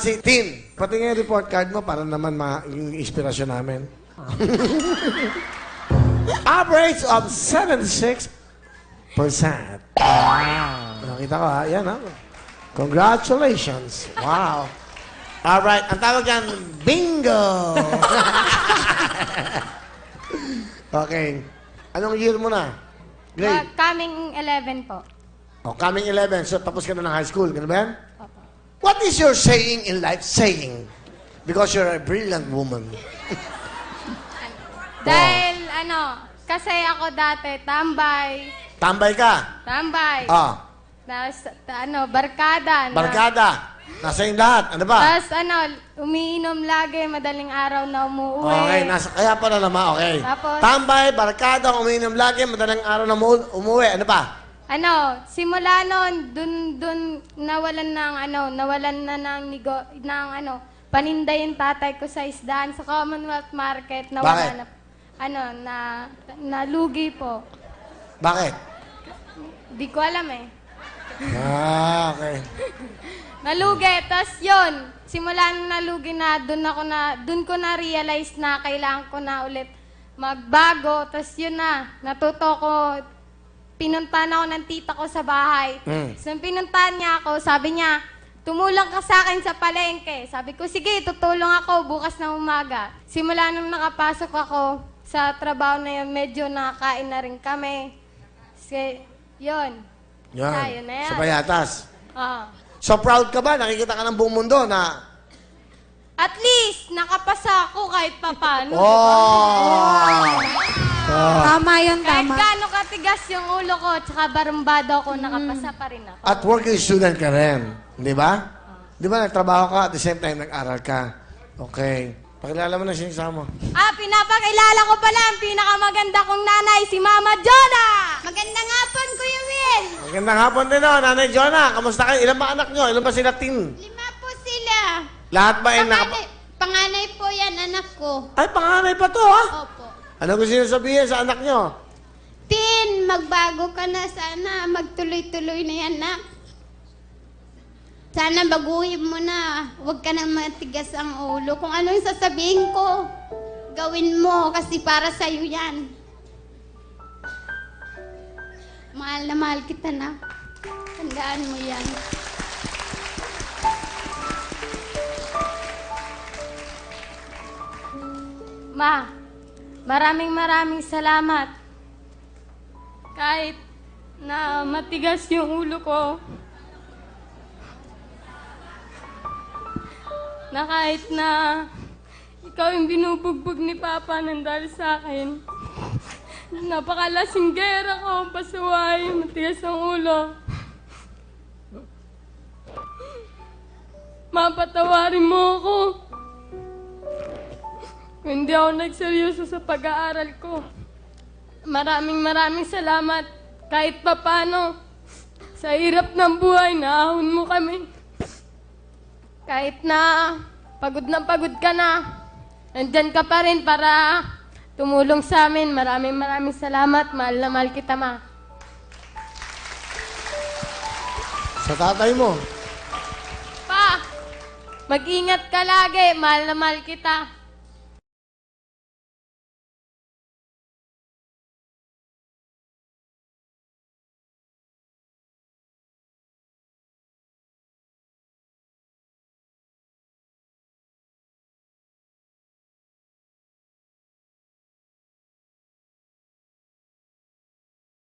si Tin. Pati nga yung report card mo para naman yung inspirasyon namin. Average of 76%. Nakita ko ha. Yan ha. Congratulations. Wow. Alright. Ang tawag yan, bingo. Okay. Anong year mo na? Grade? Coming 11 po. Oh, coming 11. So, tapos ka na ng high school. Ganun ba yan? Opo. What is your saying in life? Saying. Because you're a brilliant woman. Dahil, kasi ako dati, tambay. Tambay ka? Tambay. Ah. Tapos, barkada. Barkada. Nasa yung lahat. Ano ba? Tapos, umiinom lagi, madaling araw na umuwi. Okay, kaya pala naman, okay. Tapos, tambay, barkada, umiinom lagi, madaling araw na umuwi. Ano pa? Simula noon, dun nawalan na ng paninda yung tatay ko sa isdaan sa Commonwealth Market. Bakit? Nalugi po. Bakit? Di ko alam eh. Okay. Nalugi, tas yun. Simula nung nalugi na, dun ko na-realize na kailangan ko na ulit magbago. Tas yun na, natuto ko. Pinuntahan ako ng tita ko sa bahay. So, pinuntahan niya ako, sabi niya, tumulong ka sa akin sa palengke. Sabi ko, sige, tutulong ako bukas na umaga. Simula nung nakapasok ako sa trabaho na yun, medyo nakakain na rin kami. Kasi, yun. Yan. Yun na yan. Sa Payatas. So proud ka ba? Nakikita ka ng buong mundo na... At least, nakapasa ako kahit papano. Tama yun, Kahit tama. gaano katigas yung ulo ko, tsaka barumbado ako, nakapasa pa rin ako. At working student ka rin. Di ba? Di ba nagtrabaho ka at the same time nag-aral ka? Okay. Pakilala mo na siya mo. Pinapakilala ko pala ang pinakamaganda kong nanay, si Mama Jonah! Magandang hapon, Kuya Will! Magandang hapon din, Nanay Jonah. Kamusta kayo? Ilan ba anak nyo? Ilan ba sila, Tin? 5 po sila. Lahat ba ay Panganay po yan, anak ko. Ay, panganay pa to, ha? Opo. Ano gusto nyo sabihin sa anak nyo? Tin, magbago ka na sana. Magtuloy-tuloy na yan, anak. Sana baguhin mo na. Huwag ka na matigas ang ulo. Kung ano yung sasabihin ko, gawin mo kasi para sa'yo yan. Mahal na mahal kita na. Tandaan mo yan. Ma, maraming salamat. Kahit na matigas yung ulo ko, na kahit na ikaw yung binubugbog ni Papa nang dahil sa akin, napakalasinggera ko, pasuway, matigas ang ulo. Mapatawarin mo ako. Kung hindi ako nagseryoso sa pag-aaral ko. Maraming salamat. Kahit papano, sa hirap ng buhay, naahon mo kami. Kahit na pagod ka na, nandyan ka pa rin para tumulong sa amin. Maraming salamat. Mahal na mahal kita, Ma. Sa tatay mo. Pa, mag-ingat ka lagi. Mahal na mahal kita.